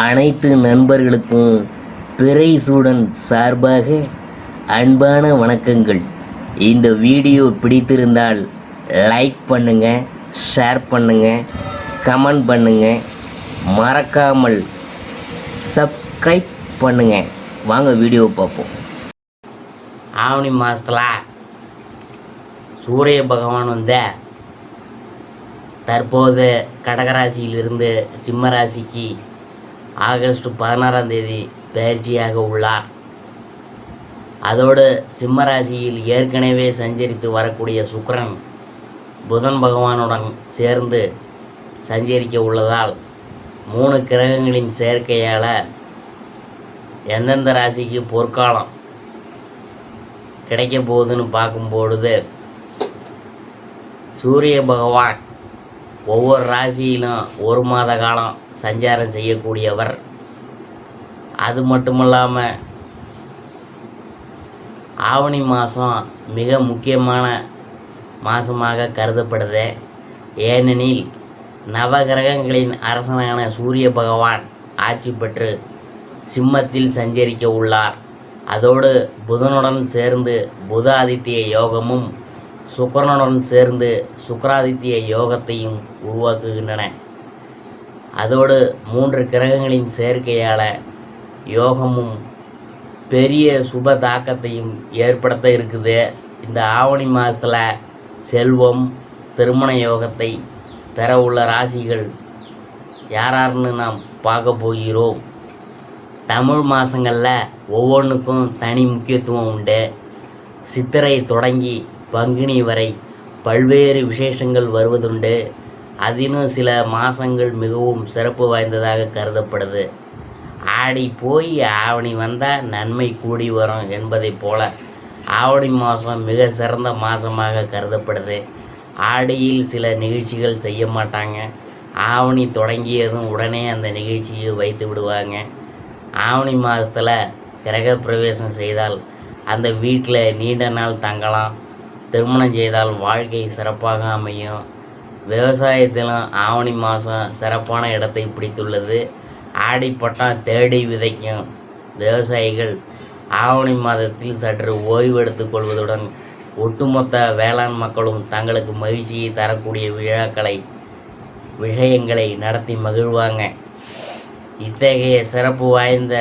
அனைத்து நண்பர்களுக்கும் பிறைசூடன் சார்பாக அன்பான வணக்கங்கள். இந்த வீடியோ பிடித்திருந்தால் லைக் பண்ணுங்கள், ஷேர் பண்ணுங்கள், கமெண்ட் பண்ணுங்கள், மறக்காமல் சப்ஸ்கிரைப் பண்ணுங்கள். வாங்க வீடியோ பார்ப்போம். ஆவணி மாதத்தில் சூரிய பகவான் தற்போது கடகராசியிலிருந்து சிம்ம ராசிக்கு ஆகஸ்ட் 16ஆம் தேதி பயிற்சியாக உள்ளார். அதோடு சிம்ம ராசியில் ஏற்கனவே சஞ்சரித்து வரக்கூடிய சுக்கிரன் புதன் பகவானுடன் சேர்ந்து சஞ்சரிக்க உள்ளதால் 3 கிரகங்களின் சேர்க்கையால் எந்தெந்த ராசிக்கு பொற்காலம் கிடைக்க போகுதுன்னு பார்க்கும்பொழுது, சூரிய பகவான் ஒவ்வொரு ராசியிலும் 1 மாத காலம் சஞ்சாரம் செய்யக்கூடியவர். அது மட்டுமல்லாமல் ஆவணி மாதம் மிக முக்கியமான மாதமாக கருதப்படுது. ஏனெனில் நவகிரகங்களின் அரசனான சூரிய பகவான் ஆட்சி பெற்று சிம்மத்தில் சஞ்சரிக்க உள்ளார். அதோடு புதனுடன் சேர்ந்து புத ஆதித்ய யோகமும் சுக்கிரனுடன் சேர்ந்து சுக்கிராதித்ய யோகத்தையும் உருவாக்குகின்றன. அதோடு 3 கிரகங்களின் சேர்க்கையால் யோகமும் பெரிய சுப தாக்கத்தையும் ஏற்படுத்த இருக்குது. இந்த ஆவணி மாதத்தில் செல்வம், திருமண யோகத்தை பெற உள்ள ராசிகள் யாராருன்னு நாம் பார்க்க போகிறோம். தமிழ் மாதங்களில் ஒவ்வொன்றுக்கும் தனி முக்கியத்துவம் உண்டு. சித்திரை தொடங்கி பங்குனி வரை பல்வேறு விசேஷங்கள் வருவதுண்டு. அதிலும் சில மாதங்கள் மிகவும் சிறப்பு வாய்ந்ததாக கருதப்படுது. ஆடி போய் ஆவணி வந்தால் நன்மை கூடி வரும் என்பதைப் போல ஆவணி மாதம் மிக சிறந்த மாதமாக கருதப்படுது. ஆடியில் சில நிகழ்ச்சிகள் செய்ய மாட்டாங்க. ஆவணி தொடங்கியதும் உடனே அந்த நிகழ்ச்சியை வைத்து விடுவாங்க. ஆவணி மாதத்தில் கிரக பிரவேசம் செய்தால் அந்த வீட்டில் நீண்ட நாள் தங்கலாம். திருமணம் செய்தால் வாழ்க்கை சிறப்பாக அமையும். விவசாயத்திலும் ஆவணி மாதம் சிறப்பான இடத்தை பிடித்துள்ளது. ஆடிப்பட்டம் தேடி விதைக்கும் விவசாயிகள் ஆவணி மாதத்தில் சற்று ஓய்வு எடுத்துக் கொள்வதுடன் ஒட்டுமொத்த வேளாண் மக்களும் தங்களுக்கு மகிழ்ச்சியை தரக்கூடிய விஷயங்களை நடத்தி மகிழ்வாங்க. இத்தகைய சிறப்பு வாய்ந்த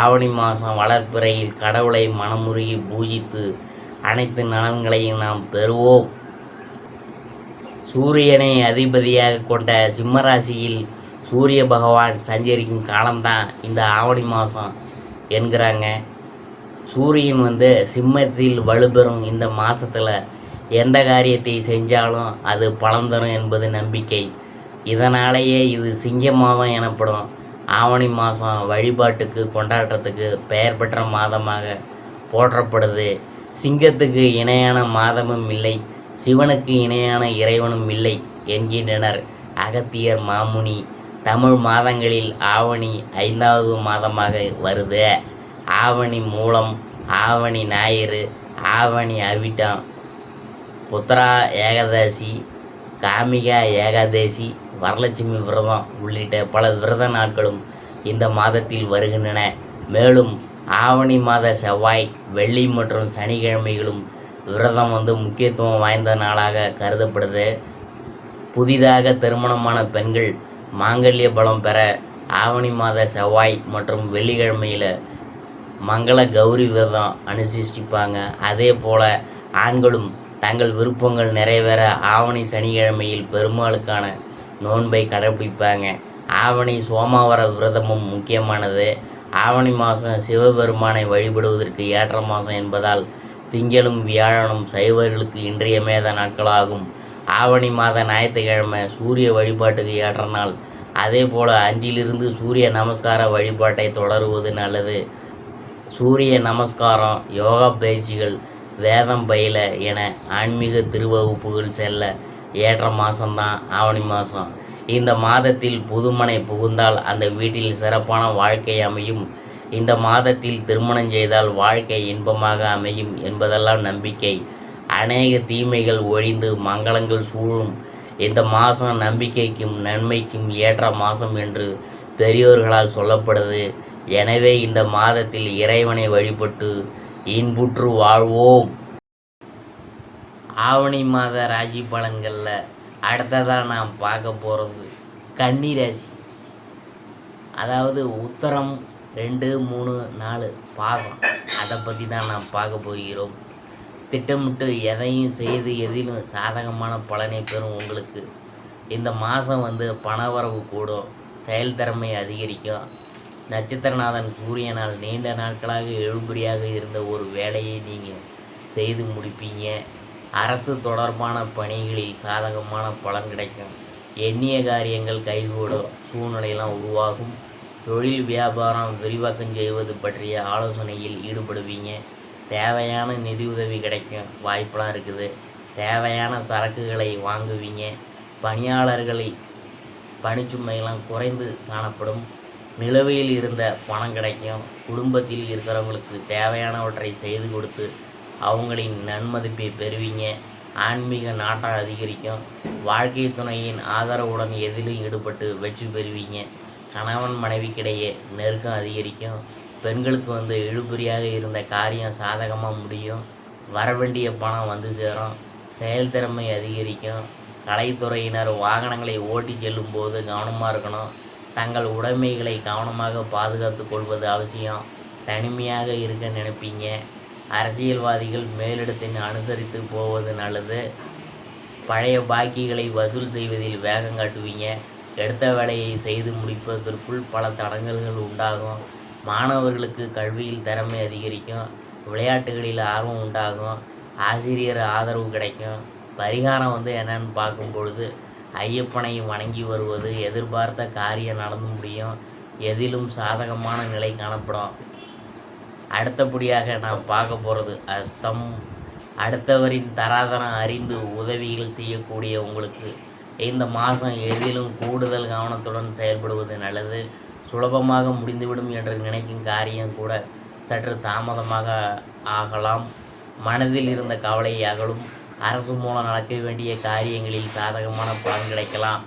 ஆவணி மாதம் வளர்ப்பிறையில் கடவுளை மனமுருகி பூஜித்து அனைத்து நலன்களையும் நாம் பெறுவோம். சூரியனை அதிபதியாக கொண்ட சிம்மராசியில் சூரிய பகவான் சஞ்சரிக்கும் காலம்தான் இந்த ஆவணி மாதம் என்கிறாங்க. சூரியன் சிம்மத்தில் வலுப்பெறும் இந்த மாதத்தில் எந்த காரியத்தை செஞ்சாலும் அது பலன் தரும் என்பது நம்பிக்கை. இதனாலேயே இது சிங்க மாதம் எனப்படும். ஆவணி மாதம் வழிபாட்டுக்கு கொண்டாட்டத்துக்கு பெயர் பெற்ற மாதமாக போற்றப்படுது. சிங்கத்துக்கு இணையான மாதமும் இல்லை, சிவனுக்கு இணையான இறைவனும் இல்லை என்கின்றனர் அகத்தியர் மாமுனி. தமிழ் மாதங்களில் ஆவணி 5வது மாதமாக வருது. ஆவணி மூலம், ஆவணி ஞாயிறு, ஆவணி அவிட்டம், புத்ரா ஏகாதசி, காமிகா ஏகாதசி, வரலட்சுமி விரதம் உள்ளிட்ட பல விரத நாட்களும் இந்த மாதத்தில் வருகின்றன. மேலும் ஆவணி மாத செவ்வாய், வெள்ளி மற்றும் சனிக்கிழமைகளும் விரதம் முக்கியத்துவம் வாய்ந்த நாளாக கருதப்படுது. புதிதாக திருமணமான பெண்கள் மாங்கல்ய பலம் பெற ஆவணி மாத செவ்வாய் மற்றும் வெள்ளிக்கிழமையில் மங்கள கௌரி விரதம் அனுஷ்டிப்பாங்க. அதே போல் ஆண்களும் தங்கள் விருப்பங்கள் நிறைவேற ஆவணி சனிக்கிழமையில் பெருமாளுக்கான நோன்பை கடைபிடிப்பாங்க. ஆவணி சோமவார விரதமும் முக்கியமானது. ஆவணி மாதம் சிவபெருமானை வழிபடுவதற்கு ஏற்ற மாதம் என்பதால் திங்களும் வியாழனும் சைவர்களுக்கு இன்றியமையாத நாட்களாகும். ஆவணி மாத ஞாயிற்றுக்கிழமை சூரிய வழிபாட்டுக்கு ஏற்ற நாள். அதே போல் 5லிருந்து சூரிய நமஸ்கார வழிபாட்டை தொடருவது நல்லது. சூரிய நமஸ்காரம், யோகா பயிற்சிகள், வேதம் பயில என ஆன்மீக திருவகுப்புகள் செல்ல ஏற்ற மாதம்தான் ஆவணி மாதம். இந்த மாதத்தில் புதுமனை புகுந்தால் அந்த வீட்டில் சிறப்பான வாழ்க்கை அமையும். இந்த மாதத்தில் திருமணம் செய்தால் வாழ்க்கை இன்பமாக அமையும் என்பதெல்லாம் நம்பிக்கை. அநேக தீமைகள் ஒழிந்து மங்களங்கள் சூழும் இந்த மாதம் நம்பிக்கைக்கும் நன்மைக்கும் ஏற்ற மாதம் என்று பெரியோர்களால் சொல்லப்படுது. எனவே இந்த மாதத்தில் இறைவனை வழிபட்டு இன்புற்று வாழ்வோம். ஆவணி மாத ராசி பலன்களில் அடுத்ததாக நாம் பார்க்க போகிறது கன்னி ராசி. அதாவது உத்தரம் 2, 3, 4 பாதம், அதை பற்றி தான் நாம் பார்க்க போகிறோம். திட்டமிட்டு எதையும் செய்து எதிலும் சாதகமான பலனை பெறும் உங்களுக்கு இந்த மாதம் பணவரவு கூடும், செயல்திறமை அதிகரிக்கும். நட்சத்திரநாதன் சூரியனால் நீண்ட நாட்களாக எழுபடியாக இருந்த ஒரு வேலையை நீங்கள் செய்து முடிப்பீங்க. அரசு தொடர்பான பணிகளில் சாதகமான பலன் கிடைக்கும். எண்ணிய காரியங்கள் கைகூடும் சூழ்நிலையெல்லாம் உருவாகும். தொழில் வியாபாரம் விரிவாக்கம் செய்வது பற்றிய ஆலோசனையில் ஈடுபடுவீங்க. தேவையான நிதியுதவி கிடைக்கும் வாய்ப்பெலாம் இருக்குது. தேவையான சரக்குகளை வாங்குவீங்க. பணியாளர்களை பணிச்சுமையெல்லாம் குறைந்து காணப்படும். நிலுவையில் இருந்த பணம் கிடைக்கும். குடும்பத்தில் இருக்கிறவங்களுக்கு தேவையானவற்றை செய்து கொடுத்து அவங்களின் நன்மதிப்பை பெறுவீங்க. ஆன்மீக நாட்டம் அதிகரிக்கும். வாழ்க்கை துணையின் ஆதரவுடன் எதிலும் ஈடுபட்டு வெற்றி பெறுவீங்க. கணவன் மனைவிக்கிடையே நெருக்கம் அதிகரிக்கும். பெண்களுக்கு இழுபறியாக இருந்த காரியம் சாதகமாக முடியும். வரவேண்டிய பணம் சேரும். செயல்திறமை அதிகரிக்கும். கலைத்துறையினர் வாகனங்களை ஓட்டி செல்லும்போது கவனமாக இருக்கணும். தங்கள் உடைமைகளை கவனமாக பாதுகாத்து கொள்வது அவசியம். தனிமையாக இருக்க நினைப்பீங்க. அரசியல்வாதிகள் மேலிடத்தின் அனுசரித்து போவது நல்லது. பழைய பாக்கிகளை வசூல் செய்வதில் வேகம் காட்டுவீங்க. எடுத்த வேலையை செய்து முடிப்பதற்குள் பல தடங்கல்கள் உண்டாகும். மாணவர்களுக்கு கல்வியில் திறமை அதிகரிக்கும். விளையாட்டுகளில் ஆர்வம் உண்டாகும். ஆசிரியர் ஆதரவு கிடைக்கும். பரிகாரம் என்னன்னு பார்க்கும் பொழுது ஐயப்பனை வணங்கி வருவது எதிர்பார்த்த காரியம் நடந்து முடியும். எதிலும் சாதகமான நிலை காணப்படும். அடுத்தபடியாக நாம் பார்க்க போகிறது அஸ்தம். அடுத்தவரின் தராதரம் அறிந்து உதவிகள் செய்யக்கூடிய உங்களுக்கு இந்த மாதம் எதிலும் கூடுதல் கவனத்துடன் செயல்படுவது நல்லது. சுலபமாக முடிந்துவிடும் என்று நினைக்கும் காரியம் கூட சற்று தாமதமாக ஆகலாம். மனதில் இருந்த கவலை அகலும். அரசு மூலம் நடக்க வேண்டிய காரியங்களில் சாதகமான பலன் கிடைக்கலாம்.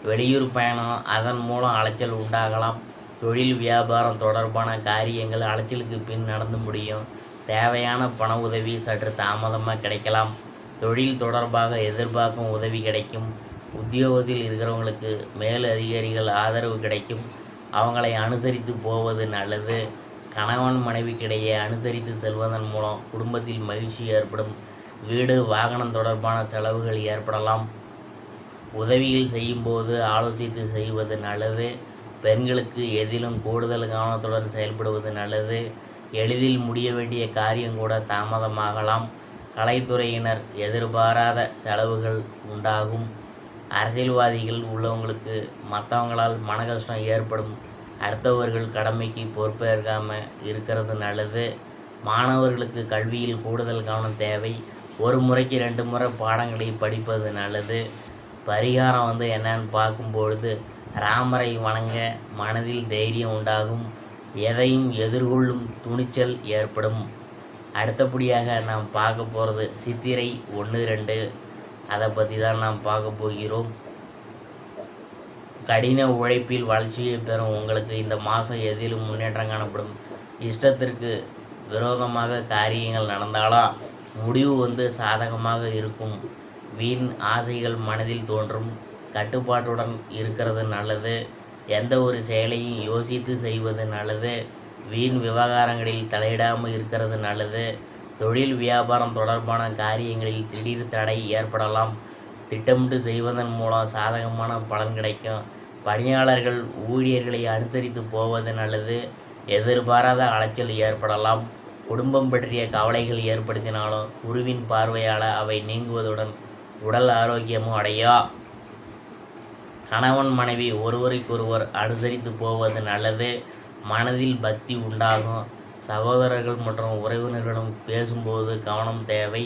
வெளியூர் பயணம், அதன் மூலம் அலைச்சல் உண்டாகலாம். தொழில் வியாபாரம் தொடர்பான காரியங்கள் அலைச்சலுக்கு பின் நடந்து முடியும். தேவையான பண உதவி சற்று தாமதமாக கிடைக்கலாம். தொழில் தொடர்பாக எதிர்பார்க்கும் உதவி கிடைக்கும். உத்தியோகத்தில் இருக்கிறவங்களுக்கு மேல் அதிகாரிகள் ஆதரவு கிடைக்கும். அவங்களை அனுசரித்து போவது நல்லது. கணவன் மனைவிக்கிடையே அனுசரித்து செல்வதன் மூலம் குடும்பத்தில் மகிழ்ச்சி ஏற்படும். வீடு வாகனம் தொடர்பான செலவுகள் ஏற்படலாம். உதவிகள் செய்யும்போது ஆலோசித்து செய்வது நல்லது. பெண்களுக்கு எதிலும் கூடுதல் கவனத்துடன் செயல்படுவது நல்லது. எளிதில் முடிய வேண்டிய காரியம் கூட தாமதமாகலாம். கலைத்துறையினர் எதிர்பாராத செலவுகள் உண்டாகும். அரசியல்வாதிகள் உள்ளவங்களுக்கு மற்றவங்களால் மன கஷ்டம் ஏற்படும். அடுத்தவர்கள் கடமைக்கு பொறுப்பேற்காமல் இருக்கிறது நல்லது. மாணவர்களுக்கு கல்வியில் கூடுதல் கவனம் தேவை. ஒரு முறைக்கு 2 முறை பாடங்களை படிப்பது நல்லது. பரிகாரம் என்னன்னு பார்க்கும்பொழுது ராமரை வணங்க மனதில் தைரியம் உண்டாகும். எதையும் எதிர்கொள்ளும் துணிச்சல் ஏற்படும். அடுத்தபடியாக நாம் பார்க்க போகிறது சித்திரை 1, 2 அதை பற்றி தான் நாம் பார்க்க போகிறோம். கடின உழைப்பில் வளர்ச்சியை பெறும் உங்களுக்கு இந்த மாதம் எதிலும் முன்னேற்றம் காணப்படும். இஷ்டத்திற்கு விரோதமாக காரியங்கள் நடந்தாலும் முடிவு சாதகமாக இருக்கும். வீண் ஆசைகள் மனதில் தோன்றும். கட்டுப்பாட்டுடன் இருக்கிறது நல்லது. எந்த ஒரு செயலையும் யோசித்து செய்வது நல்லது. வீண் விவகாரங்களில் தலையிடாமல் இருக்கிறது நல்லது. தொழில் வியாபாரம் தொடர்பான காரியங்களில் திடீர் தடை ஏற்படலாம். திட்டமிட்டு செய்வதன் மூலம் சாதகமான பலன் கிடைக்கும். பணியாளர்கள் ஊழியர்களை அனுசரித்து போவது நல்லது. எதிர்பாராத அலைச்சல் ஏற்படலாம். குடும்பம் பற்றிய கவலைகள் ஏற்படுத்தினாலும் குருவின் பார்வையால் அவை நீங்குவதுடன் உடல் ஆரோக்கியமும் அடையும். கணவன் மனைவி ஒருவருக்கொருவர் அனுசரித்து போவது நல்லது. மனதில் பக்தி உண்டாகும். சகோதரர்கள் மற்றும் உறவினர்களும் பேசும்போது கவனம் தேவை.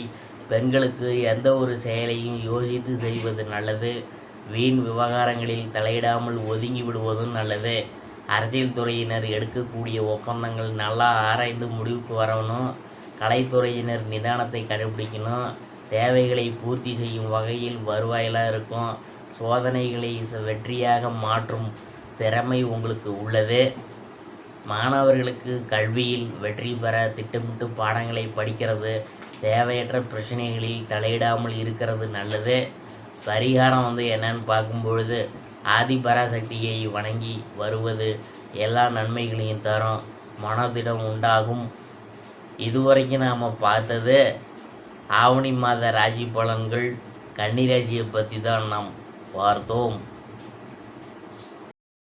பெண்களுக்கு எந்த ஒரு செயலையும் யோசித்து செய்வது நல்லது. வீண் விவகாரங்களில் தலையிடாமல் ஒதுங்கி விடுவதும் நல்லது. அரசியல் துறையினர் எடுக்கக்கூடிய ஒப்பந்தங்கள் நல்லா ஆராய்ந்து முடிவுக்கு வரணும். கலைத்துறையினர் நிதானத்தை கடைபிடிக்கணும். தேவைகளை பூர்த்தி செய்யும் வகையில் வருவாயெல்லாம் இருக்கும். சோதனைகளை வெற்றியாக மாற்றும் திறமை உங்களுக்கு உள்ளது. மாணவர்களுக்கு கல்வியில் வெற்றி பெற திட்டமிட்டு பாடங்களை படிக்கிறது, தேவையற்ற பிரச்சனைகளில் தலையிடாமல் இருக்கிறது நல்லது. பரிகாரம் என்னன்னு பார்க்கும்பொழுது, ஆதிபராசக்தியை வணங்கி வருவது எல்லா நன்மைகளையும் தரும், மனதிடம் உண்டாகும். இதுவரைக்கும் நாம் பார்த்தது ஆவணி மாத ராசி பலன்கள், கன்னி ராசியை பற்றி தான் நாம் பார்த்தோம்.